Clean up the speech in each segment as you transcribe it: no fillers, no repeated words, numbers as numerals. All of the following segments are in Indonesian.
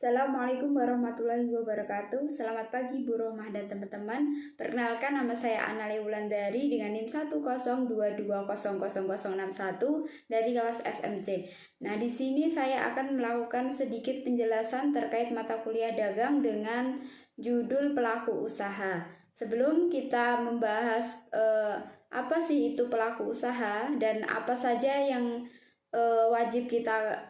Assalamualaikum warahmatullahi wabarakatuh. Selamat pagi Bu Rohmah dan teman-teman. Perkenalkan, nama saya Anale Wulandari dengan NIM 102200061 dari kelas SMC. Nah, di sini saya akan melakukan sedikit penjelasan terkait mata kuliah dagang dengan judul pelaku usaha. Sebelum kita membahas apa sih itu pelaku usaha dan apa saja yang wajib kita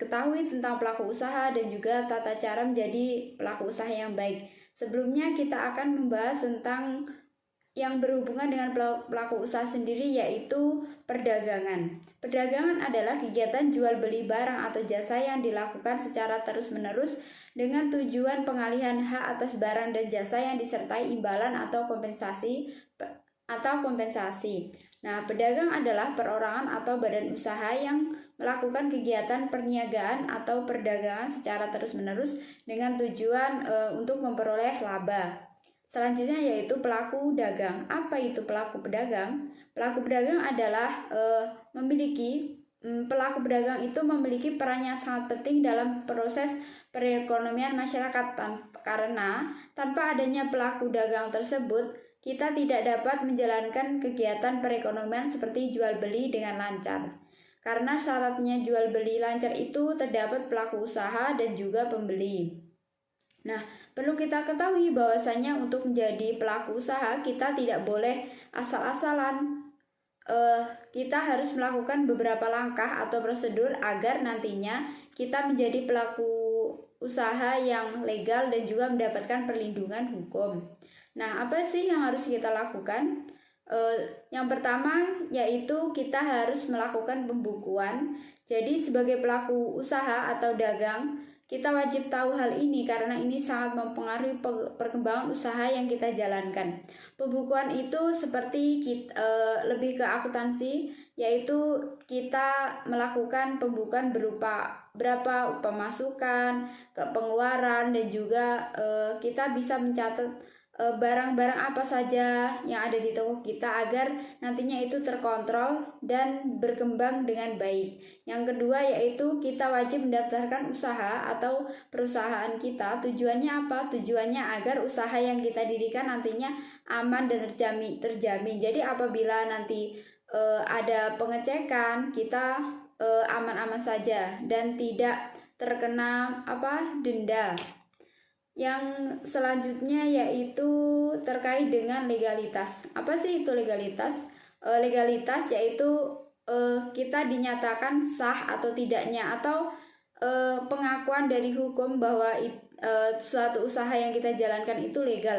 ketahui tentang pelaku usaha dan juga tata cara menjadi pelaku usaha yang baik. Sebelumnya kita akan membahas tentang yang berhubungan dengan pelaku usaha sendiri, yaitu perdagangan. Perdagangan adalah kegiatan jual beli barang atau jasa yang dilakukan secara terus-menerus dengan tujuan pengalihan hak atas barang dan jasa yang disertai imbalan atau kompensasi. Nah, pedagang adalah perorangan atau badan usaha yang melakukan kegiatan perniagaan atau perdagangan secara terus-menerus dengan tujuan untuk memperoleh laba. Selanjutnya yaitu pelaku dagang. Apa itu pelaku pedagang? Pelaku pedagang adalah pelaku pedagang itu memiliki peran yang sangat penting dalam proses perekonomian masyarakat karena tanpa adanya pelaku dagang tersebut, kita tidak dapat menjalankan kegiatan perekonomian seperti jual beli dengan lancar. Karena syaratnya jual beli lancar itu terdapat pelaku usaha dan juga pembeli. Nah, perlu kita ketahui bahwasanya untuk menjadi pelaku usaha kita tidak boleh asal-asalan. Kita harus melakukan beberapa langkah atau prosedur agar nantinya kita menjadi pelaku usaha yang legal dan juga mendapatkan perlindungan hukum. Nah, apa sih yang harus kita lakukan? Yang pertama yaitu kita harus melakukan pembukuan. Jadi sebagai pelaku usaha atau dagang, kita wajib tahu hal ini karena ini sangat mempengaruhi perkembangan usaha yang kita jalankan. Pembukuan itu seperti lebih ke akuntansi, yaitu kita melakukan pembukuan berupa berapa pemasukan, pengeluaran, dan juga kita bisa mencatat barang-barang apa saja yang ada di toko kita agar nantinya itu terkontrol dan berkembang dengan baik. Yang kedua yaitu kita wajib mendaftarkan usaha atau perusahaan kita. Tujuannya apa? Tujuannya agar usaha yang kita dirikan nantinya aman dan terjamin. Jadi apabila nanti ada pengecekan, kita aman-aman saja dan tidak terkena denda. Yang selanjutnya yaitu terkait dengan legalitas. Apa sih itu legalitas? Legalitas yaitu kita dinyatakan sah atau tidaknya atau pengakuan dari hukum bahwa suatu usaha yang kita jalankan itu legal.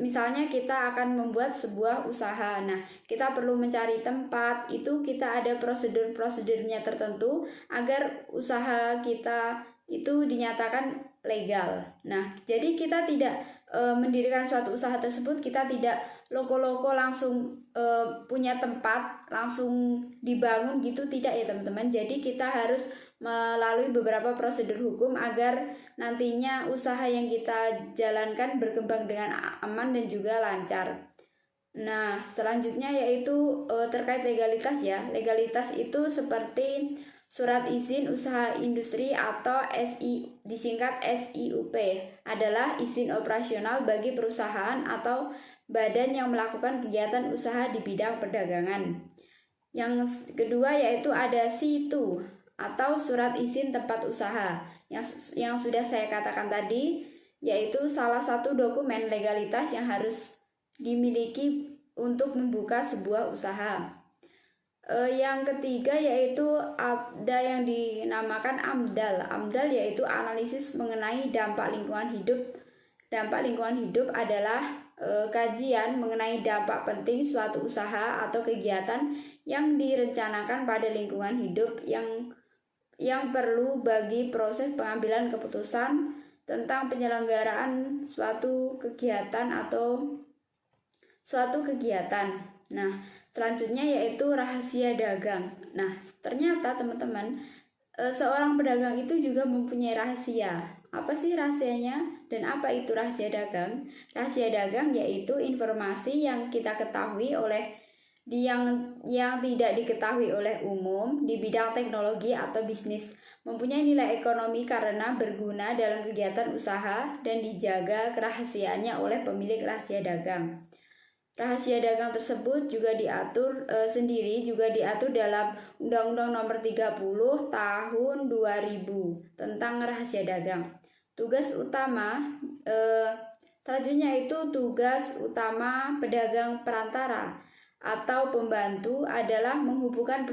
Misalnya kita akan membuat sebuah usaha. Nah, kita perlu mencari tempat, itu kita ada prosedur-prosedurnya tertentu agar usaha kita itu dinyatakan legal. Nah, jadi kita tidak mendirikan suatu usaha tersebut, kita tidak loko-loko langsung punya tempat, langsung dibangun gitu, tidak ya teman-teman. Jadi kita harus melalui beberapa prosedur hukum agar nantinya usaha yang kita jalankan berkembang dengan aman dan juga lancar. Nah, selanjutnya yaitu terkait legalitas ya. Legalitas itu seperti surat izin usaha industri atau disingkat SIUP adalah izin operasional bagi perusahaan atau badan yang melakukan kegiatan usaha di bidang perdagangan. Yang kedua yaitu ada SITU atau surat izin tempat usaha yang sudah saya katakan tadi, yaitu salah satu dokumen legalitas yang harus dimiliki untuk membuka sebuah usaha. Yang ketiga yaitu ada yang dinamakan AMDAL. AMDAL yaitu analisis mengenai dampak lingkungan hidup. Dampak lingkungan hidup adalah kajian mengenai dampak penting suatu usaha atau kegiatan yang direncanakan pada lingkungan hidup yang perlu bagi proses pengambilan keputusan tentang penyelenggaraan suatu kegiatan atau suatu kegiatan. Nah, selanjutnya yaitu rahasia dagang. Nah, ternyata teman-teman, seorang pedagang itu juga mempunyai rahasia. Apa sih rahasianya dan apa itu rahasia dagang? Rahasia dagang yaitu informasi yang kita ketahui oleh yang tidak diketahui oleh umum di bidang teknologi atau bisnis, mempunyai nilai ekonomi karena berguna dalam kegiatan usaha dan dijaga kerahasiaannya oleh pemilik rahasia dagang. Rahasia dagang tersebut juga diatur dalam Undang-Undang Nomor 30 Tahun 2000 tentang rahasia dagang. Tugas utama selanjutnya itu tugas utama pedagang perantara atau pembantu adalah menghubungkan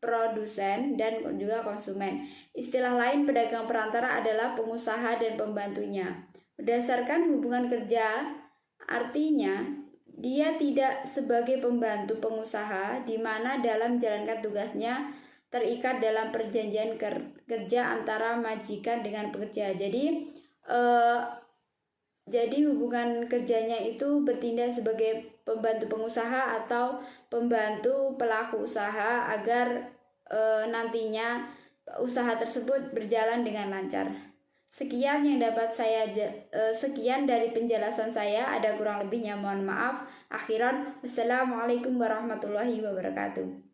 produsen dan juga konsumen. Istilah lain pedagang perantara adalah pengusaha dan pembantunya. Berdasarkan hubungan kerja, artinya dia tidak sebagai pembantu pengusaha di mana dalam menjalankan tugasnya terikat dalam perjanjian kerja antara majikan dengan pekerja. Jadi hubungan kerjanya itu bertindak sebagai pembantu pengusaha atau pembantu pelaku usaha agar nantinya usaha tersebut berjalan dengan lancar. Sekian dari penjelasan saya. Ada kurang lebihnya mohon maaf. Akhiran, wassalamualaikum warahmatullahi wabarakatuh.